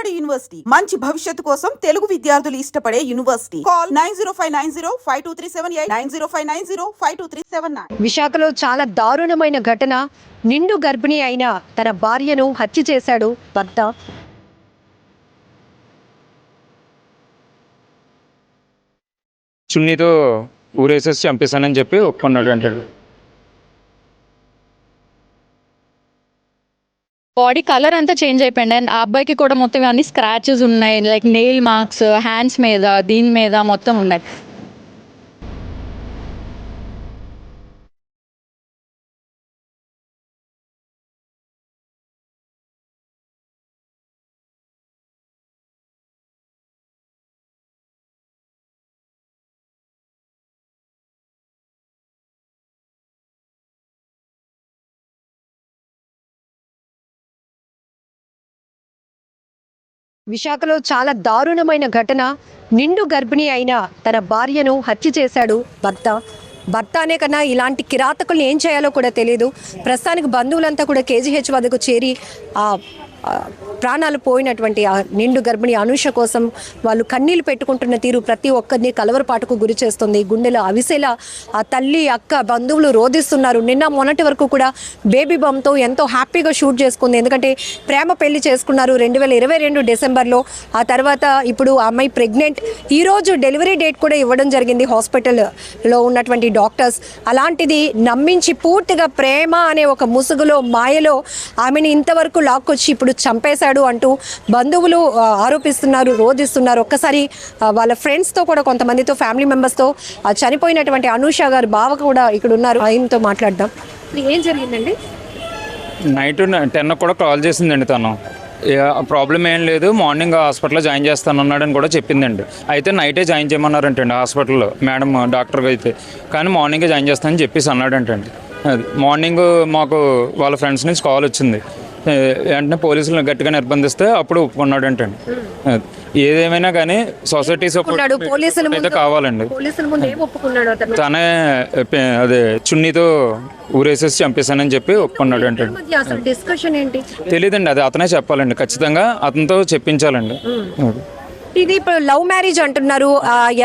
Vijayawada university మంచి భవిష్యత్తు కోసం తెలుగు విద్యార్థులు ఇష్టపడే యూనివర్సిటీ. కాల్ 9059052378 9059052379. విశాఖలో చాలా దారుణమైన ఘటన. నిండు గర్భిణి అయిన తన భార్యను హత్య చేశాడు భర్త. చున్నీతో ఊరేసేసి చంపేశానని చెప్పి ఒప్పుకున్నాడు అంటాడు. బాడీ కలర్ అంతా చేంజ్ అయిపోయింది. అండ్ ఆ అబ్బాయికి కూడా మొత్తం అన్ని స్క్రాచెస్ ఉన్నాయి, లైక్ నెయిల్ మార్క్స్ హ్యాండ్స్ మీద, దీని మీద మొత్తం ఉన్నాయి. విశాఖలో చాలా దారుణమైన ఘటన. నిండు గర్భిణి అయిన తన భార్యను హత్య చేశాడు భర్త అనే కన్నా ఇలాంటి కిరాతకుల్ని ఏం చేయాలో కూడా తెలియదు. ప్రస్తుతానికి బంధువులంతా కూడా కేజీహెచ్ వద్దకు చేరి ప్రాణాలు పోయినటువంటి ఆ నిండు గర్భిణి అనూష కోసం వాళ్ళు కన్నీళ్లు పెట్టుకుంటున్న తీరు ప్రతి ఒక్కరిని కలవరపాటుకు గురి చేస్తుంది. గుండెలో అవిసేలా ఆ తల్లి అక్క బంధువులు రోధిస్తున్నారు. నిన్న మొన్నటి వరకు కూడా బేబీ బంతో ఎంతో హ్యాపీగా షూట్ చేసుకుంది. ఎందుకంటే ప్రేమ పెళ్లి చేసుకున్నారు 2022 డిసెంబర్లో. ఆ తర్వాత ఇప్పుడు ఆ అమ్మాయి ప్రెగ్నెంట్. ఈరోజు డెలివరీ డేట్ కూడా ఇవ్వడం జరిగింది హాస్పిటల్లో ఉన్నటువంటి డాక్టర్స్. అలాంటిది నమ్మించి పూర్తిగా ప్రేమ అనే ఒక ముసుగులో మాయలో ఆమెను ఇంతవరకు లాక్కొచ్చి ఇప్పుడు చంపేశాడు అంటూ బంధువులు ఆరోపిస్తున్నారు, రోధిస్తున్నారు. ఒక్కసారి వాళ్ళ ఫ్రెండ్స్తో కూడా కొంతమందితో ఫ్యామిలీ మెంబర్స్తో చనిపోయినటువంటి అనూష గారు బావ కూడా ఇక్కడ ఉన్నారు. ఆయనతో మాట్లాడదాం. ఏం జరిగిందండి? నైట్ 10 కూడా కాల్ చేసిందండి. తను ప్రాబ్లం ఏం లేదు, మార్నింగ్ హాస్పిటల్లో జాయిన్ చేస్తానన్నాడని కూడా చెప్పిందండి. అయితే నైటే జాయిన్ చేయమన్నారంటండి హాస్పిటల్లో మేడం డాక్టర్గా అయితే. కానీ మార్నింగే జాయిన్ చేస్తానని చెప్పేసి అన్నాడంటండి. అది మార్నింగ్ మాకు వాళ్ళ ఫ్రెండ్స్ నుంచి కాల్ వచ్చింది. వెంటనే పోలీసులను గట్టిగా నిర్బంధిస్తే అప్పుడు ఒప్పుకున్నాడు అంటండి. ఏదేమైనా కానీ సొసైటీ సపోర్ట్ అయితే కావాలండి. తనే అదే చున్నీతో ఊరేసేసి చంపేశానని చెప్పి ఒప్పుకున్నాడు అంటే తెలియదండి. అది అతనే చెప్పాలండి. ఖచ్చితంగా అతనితో చెప్పించాలండి. ఇది ఇప్పుడు లవ్ మ్యారేజ్ అంటున్నారు.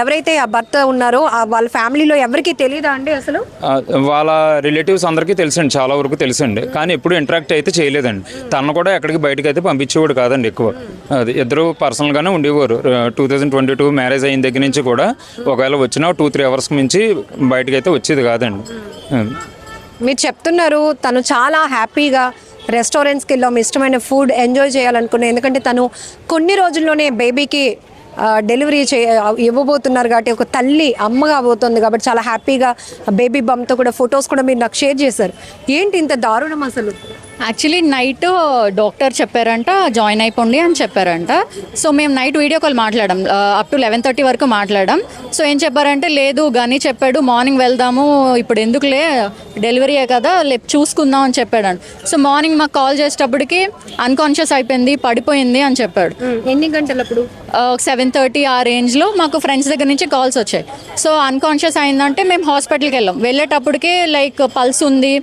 ఎవరైతే ఆ భర్త ఉన్నారో వాళ్ళ ఫ్యామిలీలో ఎవరికి తెలియదా అండి? అసలు వాళ్ళ రిలేటివ్స్ అందరికీ తెలుసండి, చాలా వరకు తెలుసండి. కానీ ఎప్పుడు ఇంటరాక్ట్ అయితే చేయలేదండి. తను కూడా ఎక్కడికి బయటకు అయితే పంపించేవాడు కాదండి ఎక్కువ. అది ఇద్దరు పర్సనల్గానే ఉండేవారు. 2022 మ్యారేజ్ అయిన దగ్గర నుంచి కూడా ఒకవేళ వచ్చినా 2-3 అవర్స్కి మించి బయటకు అయితే వచ్చేది కాదండి. మీరు చెప్తున్నారు తను చాలా హ్యాపీగా రెస్టారెంట్స్కి వెళ్ళాం, ఇష్టమైన ఫుడ్ ఎంజాయ్ చేయాలనుకున్నాను. ఎందుకంటే తను కొన్ని రోజుల్లోనే బేబీకి డెలివరీ ఇవ్వబోతున్నారు కాబట్టి ఒక తల్లి అమ్మగా పోతుంది కాబట్టి చాలా హ్యాపీగా బేబీ బంతో కూడా ఫొటోస్ కూడా మీరు నాకు షేర్ చేశారు. ఏంటి ఇంత దారుణం అసలు? యాక్చువల్లీ నైట్ డాక్టర్ చెప్పారంట జాయిన్ అయిపోండి అని చెప్పారంట. సో మేము నైట్ వీడియో కాల్ మాట్లాడాం, అప్ టు 11:30 వరకు మాట్లాడాం. సో ఏం చెప్పారంటే లేదు గని చెప్పాడు మార్నింగ్ వెళ్దాము, ఇప్పుడు ఎందుకులే డెలివరీయే కదా చూసుకుందాం అని చెప్పాడు. సో మార్నింగ్ మాకు కాల్ చేసేటప్పటికి అన్కాన్షియస్ అయిపోయింది, పడిపోయింది అని చెప్పాడు. ఎన్ని గంటలప్పుడు? 7:30 ఆ రేంజ్లో మాకు ఫ్రెండ్స్ దగ్గర నుంచి కాల్స్ వచ్చాయి. సో అన్కాన్షియస్ అయిందంటే మేము హాస్పిటల్కి వెళ్ళాం. వెళ్ళేటప్పటికే లైక్ పల్స్ ఉంది,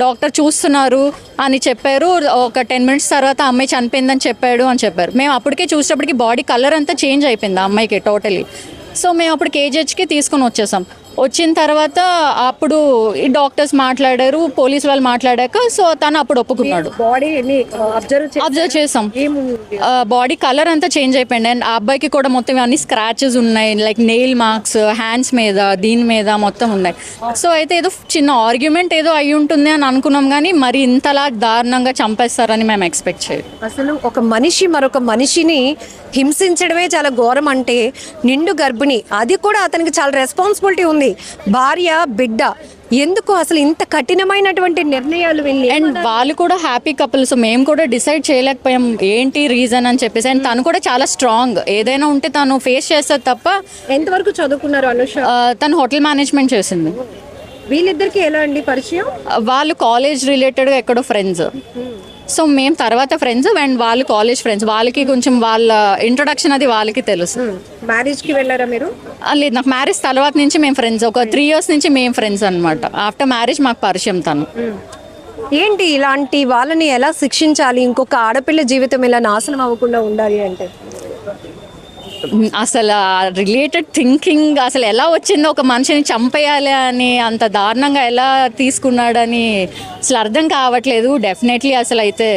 డాక్టర్ చూస్తున్నారు అని చెప్పారు. ఒక 10 minutes తర్వాత అమ్మాయి చనిపోయిందని చెప్పాడు అని చెప్పారు. మేము అప్పటికే చూసేటప్పటికి బాడీ కలర్ అంతా చేంజ్ అయిపోయింది ఆ అమ్మాయికి టోటలీ. సో మేము అప్పుడు కేజీహెచ్కి తీసుకొని వచ్చేసాం. వచ్చిన తర్వాత అప్పుడు ఈ డాక్టర్స్ మాట్లాడారు, పోలీసు వాళ్ళు మాట్లాడాక సో తను అప్పుడు ఒప్పుకున్నాడు. అబ్జర్వ్ చేసాం, బాడీ కలర్ అంతా చేంజ్ అయిపోయింది. అండ్ ఆ అబ్బాయికి కూడా మొత్తం అన్ని స్క్రాచెస్ ఉన్నాయి, లైక్ నెయిల్ మార్క్స్ హ్యాండ్స్ మీద, దీని మీద మొత్తం ఉన్నాయి. సో అయితే ఏదో చిన్న ఆర్గ్యుమెంట్ ఏదో అయి ఉంటుంది అని అనుకున్నాం, కానీ మరి ఇంతలా దారుణంగా చంపేస్తారని మేము ఎక్స్పెక్ట్ చేయలేదు. అసలు ఒక మనిషి మరొక మనిషిని హింసించడమే చాలా ఘోరం. అంటే నిండు గర్భిణి, అది కూడా అతనికి చాలా రెస్పాన్సిబిలిటీ ఉంది. భార్య బిడ్డ, ఎందుకు అసలు ఇంత కఠినమైనటువంటి నిర్ణయాలు వెళ్ళి? అండ్ వాళ్ళు కూడా హ్యాపీ కపుల్స్. మేము కూడా డిసైడ్ చేయలేకపోయాం ఏంటి రీజన్ అని చెప్పేసి. అండ్ తను కూడా చాలా స్ట్రాంగ్, ఏదైనా ఉంటే తను ఫేస్ చేస్తుంది తప్ప. ఎంతవరకు చదువుకున్నారు అనుష? తను హోటల్ మేనేజ్మెంట్ చేసింది. వీళ్ళిద్దరికి ఎలా అండి పరిచయం? వాళ్ళు కాలేజ్ రిలేటెడ్గా ఎక్కడో ఫ్రెండ్స్. సో మేము తర్వాత ఫ్రెండ్స్ అండ్ వాళ్ళు కాలేజ్ ఫ్రెండ్స్. వాళ్ళకి కొంచెం వాళ్ళ ఇంట్రొడక్షన్ అది వాళ్ళకి తెలుసు. మ్యారేజ్కి వెళ్ళారా మీరు? లేదు, నాకు మ్యారేజ్ తర్వాత నుంచి మేము ఫ్రెండ్స్. ఒక 3 years నుంచి మేము ఫ్రెండ్స్ అనమాట. ఆఫ్టర్ మ్యారేజ్ మాకు పరిచయం తను. ఏంటి ఇలాంటి వాళ్ళని ఎలా శిక్షించాలి? ఇంకొక ఆడపిల్ల జీవితం ఇలా నాశనం అవ్వకుండా ఉండాలి అంటే అసలు రిలేటెడ్ థింకింగ్ అసలు ఎలా వచ్చిందో, ఒక మనిషిని చంపేయాలి అని అంత దారుణంగా ఎలా తీసుకున్నాడని అసలు అర్థం కావట్లేదు. డెఫినెట్లీ అసలు అయితే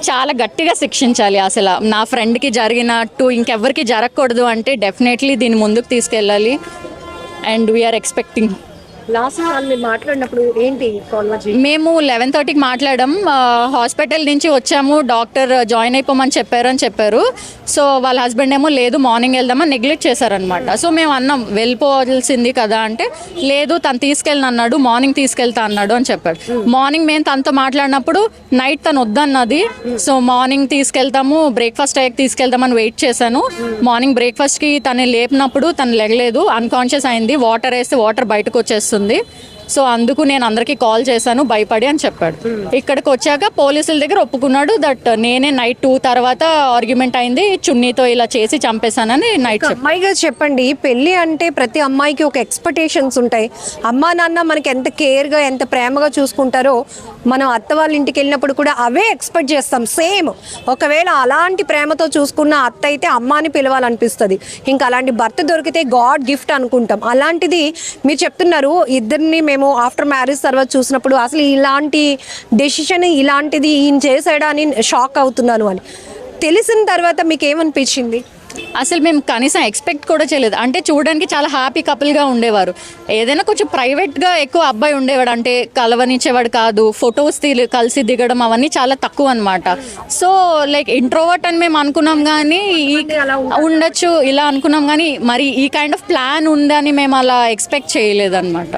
చాలా గట్టిగా శిక్షించాలి. అసలు నా ఫ్రెండ్కి జరిగినట్టు ఇంకెవ్వరికి జరగకూడదు అంటే డెఫినెట్లీ దీన్ని ముందుకు తీసుకెళ్ళాలి. And we are expecting. లాస్ట్ వాళ్ళు మాట్లాడినప్పుడు ఏంటి కాన్వర్జేషన్? మేము 11:30కి మాట్లాడాం. హాస్పిటల్ నుంచి వచ్చాము, డాక్టర్ జాయిన్ అయిపోమని చెప్పారు. సో వాళ్ళ హస్బెండ్ ఏమో లేదు మార్నింగ్ వెళ్దామని నెగ్లెక్ట్ చేశారనమాట. సో మేము అన్నాం వెళ్ళిపోవాల్సింది కదా అంటే లేదు తను తీసుకెళ్ళను అన్నాడు, మార్నింగ్ తీసుకెళ్తా అన్నాడు అని చెప్పాడు. మార్నింగ్ మేము తనతో మాట్లాడినప్పుడు నైట్ తను వద్దన్నది. సో మార్నింగ్ తీసుకెళ్తాము, బ్రేక్ఫాస్ట్ అయ్యాక తీసుకెళ్దామని వెయిట్ చేశాను. మార్నింగ్ బ్రేక్ఫాస్ట్కి తను లేపినప్పుడు తను లెగలేదు, అన్కాన్షియస్ అయింది. వాటర్ వేస్తే వాటర్ బయటకు వచ్చేస్తుంది. సో అందుకు నేను అందరికీ కాల్ చేశాను భయపడి అని చెప్పాడు. ఇక్కడికి వచ్చాక పోలీసుల దగ్గర ఒప్పుకున్నాడు దట్ నేనే నైట్ 2 తర్వాత ఆర్గ్యుమెంట్ అయింది, చున్నీతో ఇలా చేసి చంపేశానని నైట్ చెప్పాడు. అమ్మాయిగా చెప్పండి, పెళ్ళి అంటే ప్రతి అమ్మాయికి ఒక ఎక్స్పెక్టేషన్స్ ఉంటాయి. అమ్మా నాన్న మనకి ఎంత కేర్గా ఎంత ప్రేమగా చూసుకుంటారో మనం అత్త వాళ్ళ ఇంటికి వెళ్ళినప్పుడు కూడా అవే ఎక్స్పెక్ట్ చేస్తాం సేమ్. ఒకవేళ అలాంటి ప్రేమతో చూసుకున్న అత్త అయితే అమ్మాని పిలవాలనిపిస్తుంది. ఇంకా అలాంటి భర్త దొరికితే గాడ్ గిఫ్ట్ అనుకుంటాం. అలాంటిది మీరు చెప్తున్నారు ఇద్దరిని మేము ఆఫ్టర్ మ్యారేజ్ తర్వాత చూసినప్పుడు అసలు ఇలాంటి డెసిషన్ ఇలాంటిది ఈయన చేశాడా అని షాక్ అవుతున్నాను అని తెలిసిన తర్వాత మీకు ఏమనిపించింది? అసలు మేము కనీసం ఎక్స్పెక్ట్ కూడా చేయలేదు. అంటే చూడడానికి చాలా హ్యాపీ కపుల్గా ఉండేవారు. ఏదైనా కొంచెం ప్రైవేట్గా ఎక్కువ అబ్బాయి ఉండేవాడు, అంటే కలవనిచ్చేవాడు కాదు. ఫొటోస్ కలిసి దిగడం అవన్నీ చాలా తక్కువ అనమాట. సో లైక్ ఇంట్రోవర్ట్ అని మేము అనుకున్నాం, కానీ ఉండొచ్చు ఇలా అనుకున్నాం, కానీ మరి ఈ కైండ్ ఆఫ్ ప్లాన్ ఉందని మేము అలా ఎక్స్పెక్ట్ చేయలేదు అనమాట.